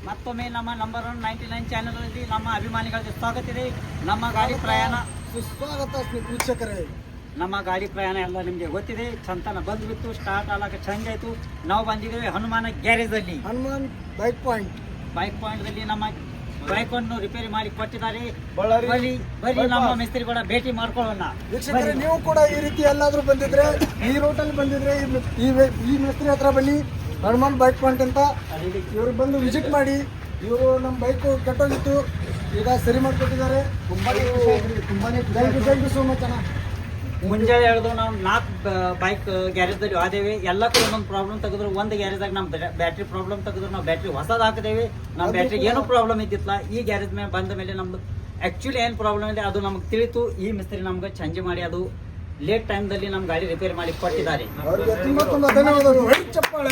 ಮತ್ತೊಮ್ಮೆ ನಮ್ಮ ನಂಬರ್ 99 ಚಾನೆಲ್ನಲ್ಲಿ ನಮ್ಮ ಅಭಿಮಾನಿಗಳಿಗೆ ಸ್ವಾಗತ ಇದೆ. ನಮ್ಮ ಗಾಡಿ ಪ್ರಯಾಣ ಸುಸ್ವಾಗತ ವೀಕ್ಷಕರೇ. ನಮ್ಮ ಗಾಡಿ ಪ್ರಯಾಣ ಎಲ್ಲ ನಿಮಗೆ ಗೊತ್ತಿದೆ. ಚಂತನ ಬಂದ್ಬಿಟ್ಟು ಸ್ಟಾರ್ಟ್ ಆಗಕ್ಕೆ ಚಂದ ಆಯಿತು. ನಾವು ಬಂದಿದ್ದೇವೆ ಹನುಮಾನ ಗ್ಯಾರೇಜಲ್ಲಿ, ಹನುಮಾನ್ ಬೈಕ್ ಪಾಯಿಂಟ್ದಲ್ಲಿ ನಮ್ಮ ಬೈಕ್ ಅನ್ನು ರಿಪೇರಿ ಮಾಡಿ ಕೊಟ್ಟಿದ್ದಾರೆ. ಬಳ್ಳಾರಿ ಬರೀ ನಮ್ಮ ಮಿಸ್ತ್ರಿ ಕೂಡ ಭೇಟಿ ಮಾಡ್ಕೊಳ್ಳೋಣ. ವೀಕ್ಷಕರೇ, ನೀವು ಕೂಡ ಈ ರೀತಿ ಎಲ್ಲಾದ್ರೂ ಬಂದಿದ್ರೆ, ಈ ರೂಟಲ್ಲಿ ಬಂದಿದ್ರೆ ಈ ಮಿಸ್ತ್ರಿ ಹತ್ರ ಬನ್ನಿ. ಹನುಮಾನ್ ಬೈಕ್ ಪಾಯಿಂಟ್ ಅಂತ ಇವ್ರಿಗೆ ಬಂದು ವಿಸಿಟ್ ಮಾಡಿ. ಇವರು ನಮ್ಮ ಬೈಕ್ ಕೆಟ್ಟೋಗಿತ್ತು, ಈಗ ಸರಿ ಮಾಡಿಕೊಟ್ಟಿದ್ದಾರೆ. ಥ್ಯಾಂಕ್ ಯು ಸೋ ಮಚ್ ಅಣ್ಣ. ಮುಂಜಾನೆ ಹೇಳಿದ್ರು ನಾವು 4 ಬೈಕ್ ಗ್ಯಾರೇಜ್ದಲ್ಲಿ ಹೋದೇವೆ. ಎಲ್ಲಕ್ಕೂ ಒಂದೊಂದು ಪ್ರಾಬ್ಲಮ್ ತೆಗೆದ್ರು. ಒಂದು ಗ್ಯಾರೇಜಾಗ ನಮ್ಮ ಬ್ಯಾಟ್ರಿ ಪ್ರಾಬ್ಲಮ್ ತೆಗೆದ್ರು. ನಾವು ಬ್ಯಾಟ್ರಿ ಹೊಸದು ಹಾಕಿದೇವೆ. ನಮ್ಮ ಬ್ಯಾಟ್ರಿಗೆ ಏನೂ ಪ್ರಾಬ್ಲಮ್ ಇದ್ದಿಲ್ಲ. ಈ ಗ್ಯಾರೇಜ್ ಮೇಲೆ ಬಂದ ಮೇಲೆ ನಮ್ದು ಆ್ಯಕ್ಚುಲಿ ಏನು ಪ್ರಾಬ್ಲಮ್ ಇದೆ ಅದು ನಮ್ಗೆ ತಿಳಿತು. ಈ ಮಿಸ್ತ್ರಿ ನಮ್ಗೆ ಚೇಂಜ್ ಮಾಡಿ ಅದು ಲೇಟ್ ಟೈಮ್ದಲ್ಲಿ ನಮ್ಮ ಗಾಡಿ ರಿಪೇರಿ ಮಾಡಿ ಕೊಟ್ಟಿದ್ದಾರೆ. ಅವ್ರಿಗೆ ತುಂಬ ಧನ್ಯವಾದಗಳು. ಚಪ್ಪಾಳೆ.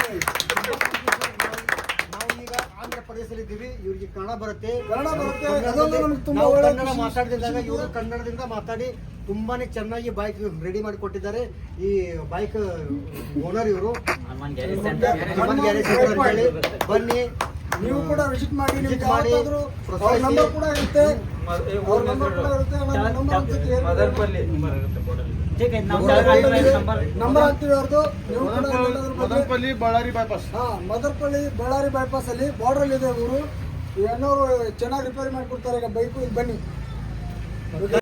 ನಾವೀಗ ಆಂಧ್ರ ಪ್ರದೇಶದಲ್ಲಿ ಇದ್ದೀವಿ. ಇವ್ರಿಗೆ ಕನ್ನಡ ಬರುತ್ತೆ. ಅದೊಂದು ನಮ್ಗೆ ತುಂಬ ನಾವು ಒಳ್ಳೆ ಕನ್ನಡ ಖುಷಿ. ಮಾತಾಡ್ತಿದ್ದಾಗ ಇವರು ಕನ್ನಡದಿಂದ ಮಾತಾಡಿ ತುಂಬಾನೇ ಚೆನ್ನಾಗಿ ಬೈಕ್ ರೆಡಿ ಮಾಡಿ ಕೊಟ್ಟಿದ್ದಾರೆ. ಈ ಬೈಕ್ ಓನರ್ ಇವರು ಹನುಮಾನ್ ಗ್ಯಾರೇಜ್ ಹನುಮಾನ್ ಗ್ಯಾರೇಜ್ ಅಂತ ಹೇಳಿ ಬನ್ನಿ, ನೀವು ಕೂಡ ವಿಸಿಟ್ ಮಾಡಿ. ನಿಮ್ಗೆ ವಿಸಿಟ್ ಮಾಡಿ. ಯಾವತ್ತಾದ್ರೂ ಅವ್ರ ನಂಬರ್ ಕೂಡ ಇರುತ್ತೆ. ಅವ್ರ ನಂಬರ್ ಕೂಡ ಇರುತ್ತೆ. ठीक है. ನಂಬರ್ ಹಾಕ್ತೀವಿ ಅವ್ರದ್ದು. ನೀವು ಕೂಡ ಎಲ್ಲಾದ್ರೂ ಬಂದ್ರೆ- ಮದನಪಲ್ಲಿ ಬಳ್ಳಾರಿ ಬೈಪಾಸ್. ಮದರ್ಪಳ್ಳಿ ಬಳ್ಳಾರಿ ಬೈಪಾಸ್ ಅಲ್ಲಿ ಬಾರ್ಡರ್ ಇದೆ ಊರು. ಏನೋ ಚೆನ್ನಾಗಿ ರಿಪೇರಿ ಮಾಡಿಕೊಡ್ತಾರೆ. ಈಗ ಬೈಕು ಇಲ್ಲಿ ಬನ್ನಿ.